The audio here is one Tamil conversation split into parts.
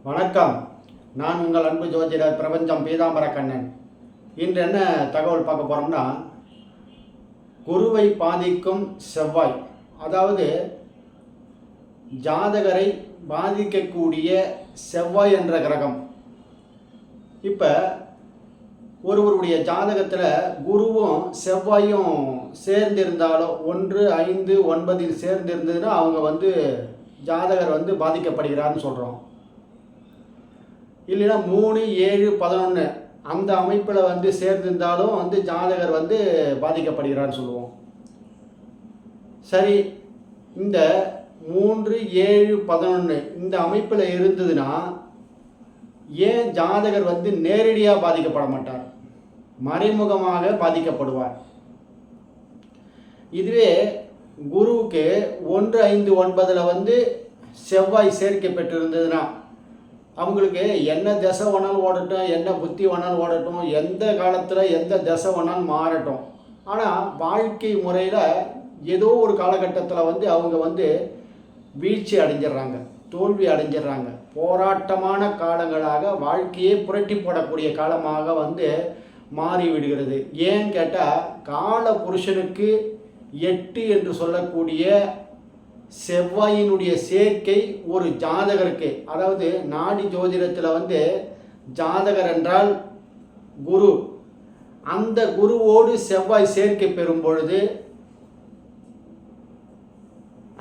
வணக்கம். நான் உங்கள் அன்பு ஜோதிடர் பிரபஞ்சம் பீதாம்பர கண்ணன். இன்று என்ன தகவல் பார்க்க போகிறோம்னா, குருவை பாதிக்கும் செவ்வாய், அதாவது ஜாதகரை பாதிக்கக்கூடிய செவ்வாய் என்ற கிரகம். இப்போ ஒருவருடைய ஜாதகத்தில் குருவும் செவ்வாயும் சேர்ந்திருந்தாலோ 1, 5, 9 சேர்ந்திருந்ததுன்னா அவங்க ஜாதகர் பாதிக்கப்படுகிறார்னு சொல்கிறோம். இல்லைன்னா 3, 7, 11 அந்த அமைப்பில் சேர்ந்திருந்தாலும் ஜாதகர் பாதிக்கப்படுகிறான்னு சொல்லுவோம். சரி, இந்த 3, 7, 11 இந்த அமைப்பில் இருந்ததுன்னா ஏன் ஜாதகர் நேரடியாக பாதிக்கப்பட மாட்டார், மறைமுகமாக பாதிக்கப்படுவார்? இதுவே குருவுக்கு 1, 5, 9 செவ்வாய் சேர்க்கை பெற்றிருந்ததுன்னா அவங்களுக்கு என்ன திசை வேணாலும் ஓடட்டும், என்ன புத்தி வேணாலும் ஓடட்டும், எந்த காலத்தில் எந்த திசை வேணாலும் மாறட்டும், ஆனால் வாழ்க்கை முறையில் ஏதோ ஒரு காலகட்டத்தில் அவங்க வீழ்ச்சி அடைஞ்சிடுறாங்க, தோல்வி அடைஞ்சிடுறாங்க. போராட்டமான காலங்களாக வாழ்க்கையே புரட்டி போடக்கூடிய காலமாக மாறிவிடுகிறது. ஏன்னு கேட்டால், கால புருஷனுக்கு 8 என்று சொல்லக்கூடிய செவ்வாயினுடைய சேர்க்கை ஒரு ஜாதகருக்கு, அதாவது நாடி ஜோதிடத்தில் ஜாதகர் என்றால் குரு, அந்த குருவோடு செவ்வாய் சேர்க்கை பெறும் பொழுது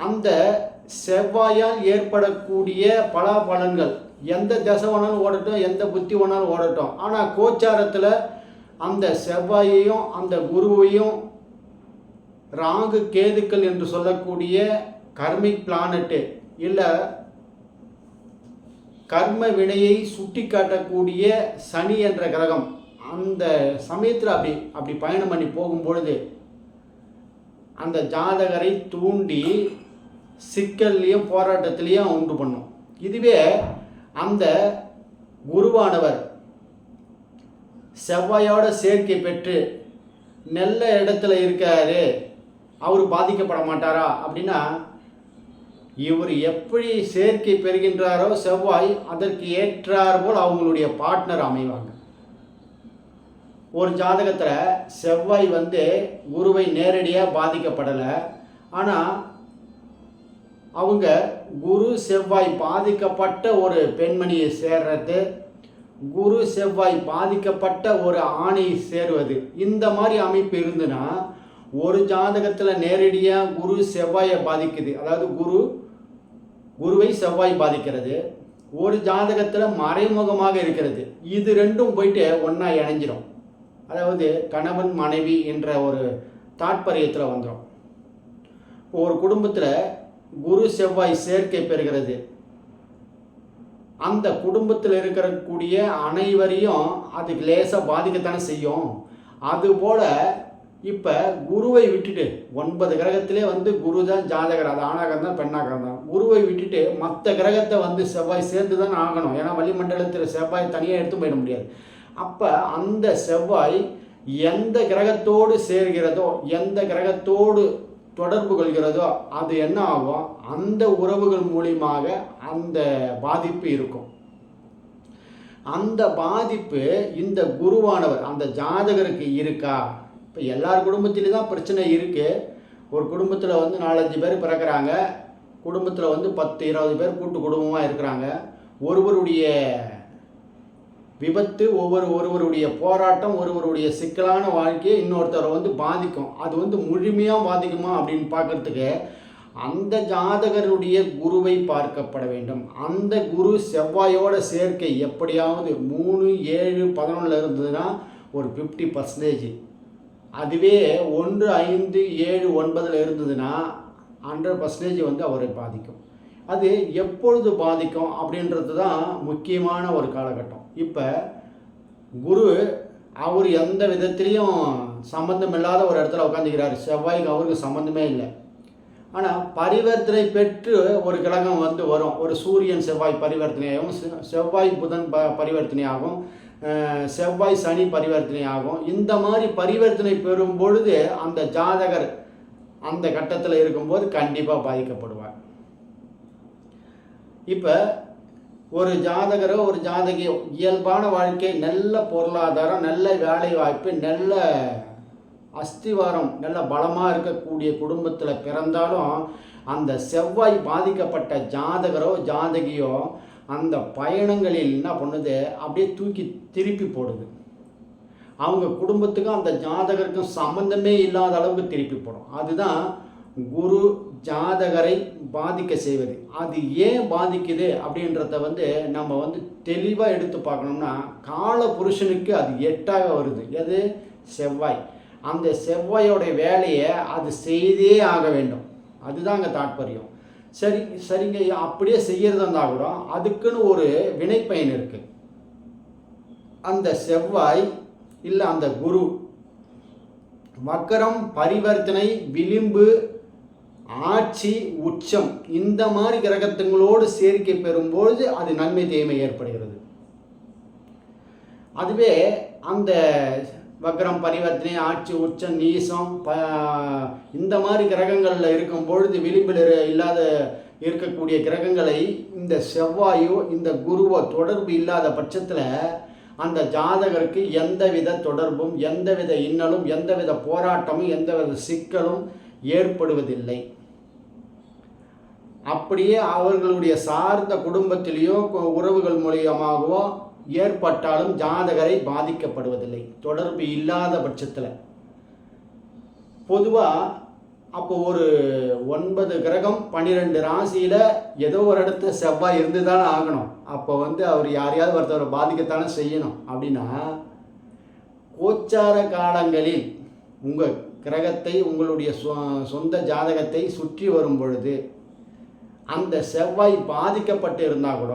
அந்த செவ்வாயால் ஏற்படக்கூடிய பலாபலன்கள் எந்த திசை வேணாலும் ஓடட்டும், எந்த புத்தி வேணாலும் ஓடட்டும், ஆனால் கோச்சாரத்தில் அந்த செவ்வாயையும் அந்த குருவையும் ராகு கேதுக்கள் என்று சொல்லக்கூடிய கர்மிக் பிளானட்டு இல்லை கர்ம வினையை சுட்டி காட்டக்கூடிய சனி என்ற கிரகம் அந்த சமயத்தில் அப்படி பயணம் பண்ணி போகும்பொழுது அந்த ஜாதகரை தூண்டி சிக்கல்லையும் போராட்டத்திலையும் உண்டு பண்ணும். இதுவே அந்த குருவானவர் செவ்வாயோட சேர்க்கை பெற்று நல்ல இடத்துல இருக்காரு, அவர் பாதிக்கப்பட மாட்டாரா அப்படின்னா, இவர் எப்படி சேர்க்கை பெறுகின்றாரோ செவ்வாய் அதற்கு ஏற்றார் போல் அவங்களுடைய பார்ட்னர் அமைவாங்க. ஒரு ஜாதகத்தில் செவ்வாய் குருவை நேரடியாக பாதிக்கப்படலை, ஆனால் அவங்க குரு செவ்வாய் பாதிக்கப்பட்ட ஒரு பெண்மணியை சேர்றது, குரு செவ்வாய் பாதிக்கப்பட்ட ஒரு ஆணை சேருவது, இந்த மாதிரி அமைப்பு இருந்துன்னா ஒரு ஜாதகத்தில் நேரடியாக குரு செவ்வாயை பாதிக்குது, அதாவது குருவை செவ்வாய் பாதிக்கிறது. ஒரு ஜாதகத்தில் மறைமுகமாக இருக்கிறது. இது ரெண்டும் போயிட்டு ஒன்றா இணைஞ்சிடும். அதாவது கணவன் மனைவி என்ற ஒரு தாற்பயத்தில் வந்துடும். ஒரு குடும்பத்தில் குரு செவ்வாய் சேர்க்கை பெறுகிறது, அந்த குடும்பத்தில் இருக்கக்கூடிய அனைவரையும் அது லேசாக பாதிக்கத்தானே செய்யும். அதுபோல் இப்போ குருவை விட்டுட்டு 9 கிரகத்திலே குரு தான் ஜாதகர், அது ஆணாக இருந்தால் பெண்ணாக இருந்தால், குருவை விட்டுட்டு மற்ற கிரகத்தை செவ்வாய் சேர்ந்து தான் ஆகணும். ஏன்னா வளிமண்டலத்தில் செவ்வாய் தனியாக எடுத்து போயிட முடியாது. அப்போ அந்த செவ்வாய் எந்த கிரகத்தோடு சேர்கிறதோ, எந்த கிரகத்தோடு தொடர்பு கொள்கிறதோ அது என்ன ஆகும், அந்த உறவுகள் மூலியமாக அந்த பாதிப்பு இருக்கும். அந்த பாதிப்பு இந்த குருவானவர் அந்த ஜாதகருக்கு இருக்கா? இப்போ எல்லார் குடும்பத்திலையும் தான் பிரச்சனை இருக்குது. ஒரு குடும்பத்தில் 4-5 பேர் பிறக்கிறாங்க, குடும்பத்தில் 10, 20 பேர் கூட்டு குடும்பமாக இருக்கிறாங்க. ஒருவருடைய விபத்து, ஒருவருடைய போராட்டம், ஒருவருடைய சிக்கலான வாழ்க்கையை இன்னொருத்தரை பாதிக்கும். அது முழுமையாக பாதிக்குமா அப்படின்னு பார்க்குறதுக்கு அந்த ஜாதகருடைய குருவை பார்க்கப்பட வேண்டும். அந்த குரு செவ்வாயோட சேர்க்கை எப்படியாவது 3, 7, 11 இருந்ததுன்னா ஒரு 50%. அதுவே 1, 5, 7, 9 இருந்ததுன்னா 100% அவரை பாதிக்கும். அது எப்பொழுது பாதிக்கும் அப்படின்றது தான் முக்கியமான ஒரு காலகட்டம். இப்போ குரு அவர் எந்த விதத்திலையும் சம்பந்தம் இல்லாத ஒரு இடத்துல உட்காந்துக்கிறார், செவ்வாய்க்கு அவருக்கு சம்மந்தமே இல்லை. ஆனால் பரிவர்த்தனை பெற்று ஒரு கிரகம் வரும், ஒரு சூரியன் செவ்வாய் பரிவர்த்தனையாகும், செவ்வாய் புதன் பரிவர்த்தனையாகும், செவ்வாய் சனி பரிவர்த்தனை ஆகும். இந்த மாதிரி பரிவர்த்தனை பெறும் பொழுது அந்த ஜாதகர் அந்த கட்டத்தில் இருக்கும்போது கண்டிப்பாக பாதிக்கப்படுவார். இப்போ ஒரு ஜாதகரோ ஒரு ஜாதகியோ இயல்பான வாழ்க்கை, நல்ல பொருளாதாரம், நல்ல வேலை வாய்ப்பு, நல்ல அஸ்திவாரம், நல்ல பலமாக இருக்கக்கூடிய குடும்பத்தில் பிறந்தாலும் அந்த செவ்வாய் பாதிக்கப்பட்ட ஜாதகரோ ஜாதகியோ அந்த பயணங்களில் என்ன பண்ணுது, அப்படியே தூக்கி திருப்பி போடுது. அவங்க குடும்பத்துக்கும் அந்த ஜாதகருக்கும் சம்பந்தமே இல்லாத அளவுக்கு திருப்பி போடும். அதுதான் குரு ஜாதகரை பாதிக்க செய்வது. அது ஏன் பாதிக்குது அப்படின்றத நம்ம தெளிவாக எடுத்து பார்க்கணும்னா, கால புருஷனுக்கு அது 8ஆக வருது. எது? செவ்வாய். அந்த செவ்வாயோடைய வேலையை அது செய்தே ஆக வேண்டும். அதுதான் அங்கே தாற்பயம். சரிங்க, அப்படியே செய்கிறதா இருந்தால் கூட அதுக்குன்னு ஒரு வினைப்பயன் இருக்குது. அந்த செவ்வாய் இல்லை அந்த குரு வக்கரம், பரிவர்த்தனை, விளிம்பு, ஆட்சி, உச்சம் இந்த மாதிரி கிரகத்துங்களோடு சேர்க்கை பெறும்பொழுது அது நன்மை தீமை ஏற்படுகிறது. அதுவே அந்த வக்ரம், பரிவர்த்தனை, ஆட்சி, உச்சம், நீசம் இந்த மாதிரி கிரகங்களில் இருக்கும் பொழுது விளிம்பில் இல்லாத இருக்கக்கூடிய கிரகங்களை இந்த செவ்வாயோ இந்த குருவோ தொடர்பு இல்லாத பட்சத்தில் அந்த ஜாதகருக்கு எந்தவித தொடர்பும், எந்தவித இன்னலும், எந்தவித போராட்டமும், எந்தவித சிக்கலும் ஏற்படுவதில்லை. அப்படியே அவர்களுடைய சார்ந்த குடும்பத்திலேயோ உறவுகள் மூலியமாகவோ ஏற்பட்டாலும் ஜாதகரை பாதிக்கப்படுவதில்லை, தொடர்பு இல்லாத பட்சத்தில். பொதுவாக அப்போ ஒரு 9 கிரகம் 12 ராசியில் ஏதோ ஒரு இடத்துல செவ்வாய் இருந்து தானே ஆகணும். அப்போ அவர் யாரையாவது ஒருத்தவரை பாதிக்கத்தானே செய்யணும். அப்படின்னா கோச்சார காலங்களில் உங்கள் கிரகத்தை, உங்களுடைய சொந்த ஜாதகத்தை சுற்றி வரும் பொழுது அந்த செவ்வாய் பாதிக்கப்பட்டு இருந்தால் கூட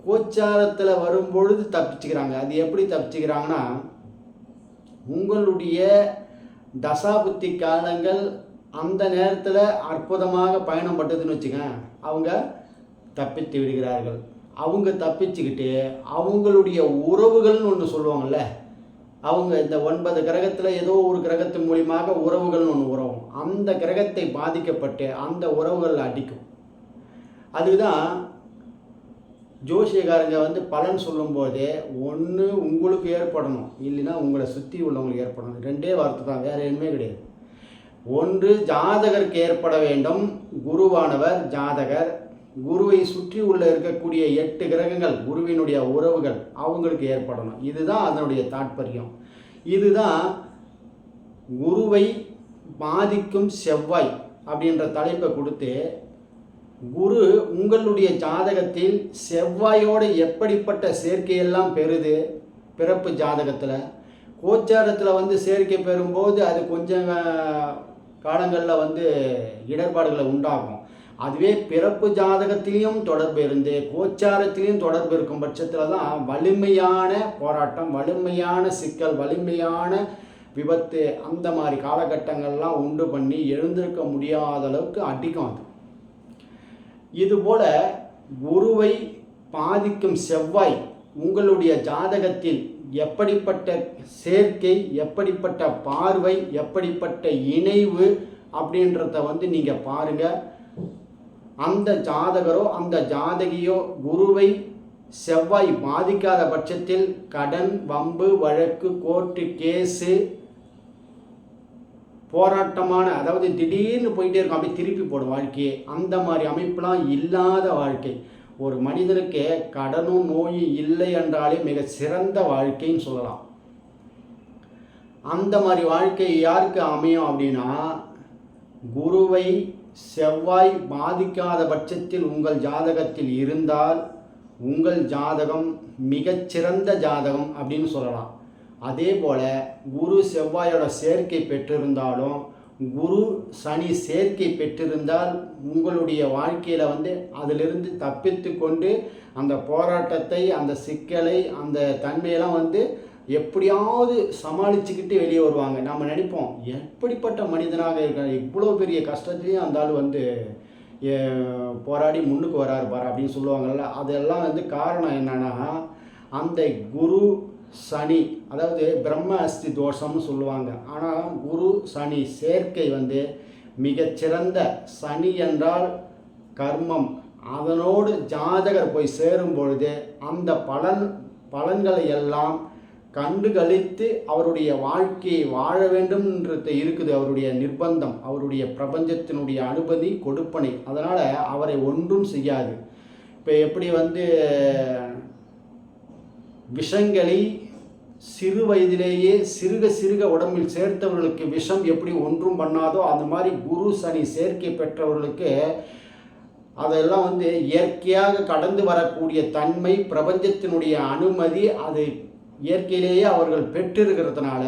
கோச்சாரத்தில் வரும்பொழுது தப்பிச்சுக்கிறாங்க. அது எப்படி தப்பிச்சுக்கிறாங்கன்னா, உங்களுடைய தசாபுத்தி காலங்கள் அந்த நேரத்தில் அற்புதமாக பயணம் பட்டதுன்னு வச்சுக்கேன், அவங்க தப்பித்து விடுகிறார்கள். அவங்க தப்பிச்சுக்கிட்டு அவங்களுடைய உறவுகள்னு ஒன்று சொல்லுவாங்கள்ல, அவங்க இந்த 9 கிரகத்தில் ஏதோ ஒரு கிரகத்தின் மூலியமாக உறவுகள்னு ஒன்று உறவும், அந்த கிரகத்தை பாதிக்கப்பட்டு அந்த உறவுகள் அடிக்கும். அதுதான் ஜோசியக்காரங்க பலன் சொல்லும்போதே ஒன்று உங்களுக்கு ஏற்படணும், இல்லைன்னா உங்களை சுற்றி உள்ளவங்களுக்கு ஏற்படணும். 2 வார்த்தை தான், வேறு எதுவுமே கிடையாது. ஒன்று ஜாதகருக்கு ஏற்பட வேண்டும். குருவானவர் ஜாதகர், குருவை சுற்றி உள்ள இருக்கக்கூடிய 8 கிரகங்கள், குருவினுடைய உறவுகள் அவங்களுக்கு ஏற்படணும். இதுதான் அதனுடைய தாற்பயம். இதுதான் குருவை பாதிக்கும் செவ்வாய் அப்படின்ற தலைப்பை கொடுத்து, குரு உங்களுடைய ஜாதகத்தில் செவ்வாயோடு எப்படிப்பட்ட சேர்க்கையெல்லாம் பெறுது, பிறப்பு ஜாதகத்தில் கோச்சாரத்தில் சேர்க்கை பெறும்போது அது கொஞ்சம் காலங்களில் இடர்பாடுகளை உண்டாகும். அதுவே பிறப்பு ஜாதகத்திலையும் தொடர்பு இருந்து கோச்சாரத்திலையும் தொடர்பு இருக்கும் பட்சத்தில் தான் வலிமையான போராட்டம், வலிமையான சிக்கல், வலிமையான விபத்து அந்த மாதிரி காலகட்டங்கள்லாம் உண்டு பண்ணி எழுந்திருக்க முடியாத அளவுக்கு அடிக்கும். அது இதுபோல் குருவை பாதிக்கும் செவ்வாய் உங்களுடைய ஜாதகத்தில் எப்படிப்பட்ட சேர்க்கை, எப்படிப்பட்ட பார்வை, எப்படிப்பட்ட இணைவு அப்படின்றத நீங்கள் பாருங்கள். அந்த ஜாதகரோ அந்த ஜாதகியோ குருவை செவ்வாய் பாதிக்காத பட்சத்தில் கடன், வம்பு, வழக்கு, கோர்ட்டு கேஸு, போராட்டமான, அதாவது திடீர்னு போயிட்டே இருக்கும், அப்படியே திருப்பி போடும் வாழ்க்கையே. அந்த மாதிரி அமைப்புலாம் இல்லாத வாழ்க்கை. ஒரு மனிதனுக்கு கடனும் நோயும் இல்லை என்றாலே மிக சிறந்த வாழ்க்கைன்னு சொல்லலாம். அந்த மாதிரி வாழ்க்கை யாருக்கு அமையும் அப்படின்னா, குருவை செவ்வாய் பாதிக்காத பட்சத்தில் உங்கள் ஜாதகத்தில் இருந்தால் உங்கள் ஜாதகம் மிகச்சிறந்த ஜாதகம் அப்படின்னு சொல்லலாம். அதே போல் குரு செவ்வாயோட சேர்க்கை பெற்றிருந்தாலும், குரு சனி சேர்க்கை பெற்றிருந்தால் உங்களுடைய வாழ்க்கையில் அதிலிருந்து தப்பித்து கொண்டு அந்த போராட்டத்தை, அந்த சிக்கலை, அந்த தன்மையெல்லாம் எப்படியாவது சமாளிச்சுக்கிட்டு வெளியே வருவாங்க. நம்ம நினைப்போம், எப்படிப்பட்ட மனிதனாக இருக்கார், இவ்வளோ பெரிய கஷ்டத்தையும் அந்த ஆள் போராடி முன்னுக்கு வராரு பாரு அப்படின்னு சொல்லுவாங்கள்ல. அதெல்லாம் காரணம் என்னன்னா, அந்த குரு சனி, அதாவது பிரம்ம அஸ்தி தோஷம்னு சொல்லுவாங்க. ஆனால் குரு சனி சேர்க்கை மிகச்சிறந்த, சனி என்றால் கர்மம், அதனோடு ஜாதகர் போய் சேரும் பொழுது அந்த பலன்களை எல்லாம் கண்டு கழித்து அவருடைய வாழ்க்கையை வாழ வேண்டும்ன்றது இருக்குது. அவருடைய நிர்பந்தம், அவருடைய பிரபஞ்சத்தினுடைய அனுமதி, கொடுப்பனை. அதனால் அவரை ஒன்றும் செய்யாது. இப்போ எப்படி விஷங்களை சிறு வயதிலேயே சிறுக உடம்பில் சேர்த்தவர்களுக்கு விஷம் எப்படி ஒன்றும் பண்ணாதோ, அந்த மாதிரி குரு சனி சேர்க்கை பெற்றவர்களுக்கு அதெல்லாம் இயற்கையாக கடந்து வரக்கூடிய தன்மை, பிரபஞ்சத்தினுடைய அனுமதி, அது இயற்கையிலேயே அவர்கள் பெற்றிருக்கிறதுனால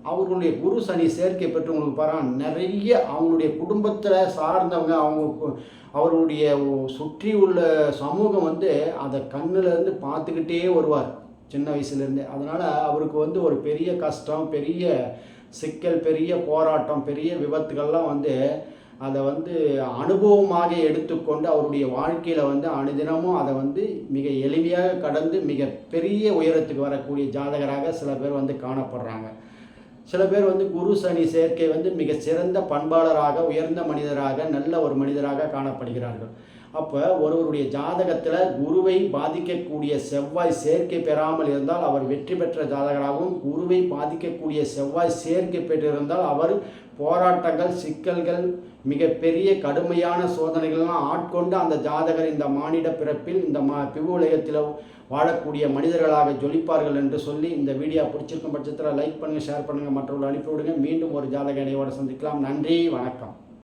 அவர்களுடைய குரு சனி சேர்க்கை பெற்றவங்களுக்கு பாருங்கள், நிறைய அவங்களுடைய குடும்பத்தில் சார்ந்தவங்க, அவர்களுடைய சுற்றி உள்ள சமூகம் அதை கண்ணிலேருந்து பார்த்துக்கிட்டே வருவார் சின்ன வயசுலேருந்து. அதனால் அவருக்கு ஒரு பெரிய கஷ்டம், பெரிய சிக்கல், பெரிய போராட்டம், பெரிய விபத்துக்கள்லாம் அதை அனுபவமாக எடுத்துக்கொண்டு அவருடைய வாழ்க்கையில் அனுதினமும் அதை மிக எளிமையாக கடந்து மிக பெரிய உயரத்துக்கு வரக்கூடிய ஜாதகராக சில பேர் காணப்படுறாங்க. சில பேர் குரு சனி சேர்க்கை மிக சிறந்த பண்பாளராக, உயர்ந்த மனிதராக, நல்ல ஒரு மனிதராக காணப்படுகிறார்கள். அப்போ ஒருவருடைய ஜாதகத்தில் குருவை பாதிக்கக்கூடிய செவ்வாய் சேர்க்கை பெறாமல் இருந்தால் அவர் வெற்றி பெற்ற ஜாதகராகவும், குருவை பாதிக்கக்கூடிய செவ்வாய் சேர்க்கை பெற்றிருந்தால் அவர் போராட்டங்கள், சிக்கல்கள், மிகப்பெரிய கடுமையான சோதனைகள்லாம் ஆட்கொண்டு அந்த ஜாதகர் இந்த மானிட பிறப்பில் இந்த பிவு உலகத்தில் வாழக்கூடிய மனிதர்களாக ஜொலிப்பார்கள் என்று சொல்லி, இந்த வீடியோ பிடிச்சிருக்கும் பட்சத்தில் லைக் பண்ணுங்கள், ஷேர் பண்ணுங்கள், மற்றவர்கள் அனுப்பிவிடுங்க. மீண்டும் ஒரு ஜாதக இணையோடு சந்திக்கலாம். நன்றி, வணக்கம்.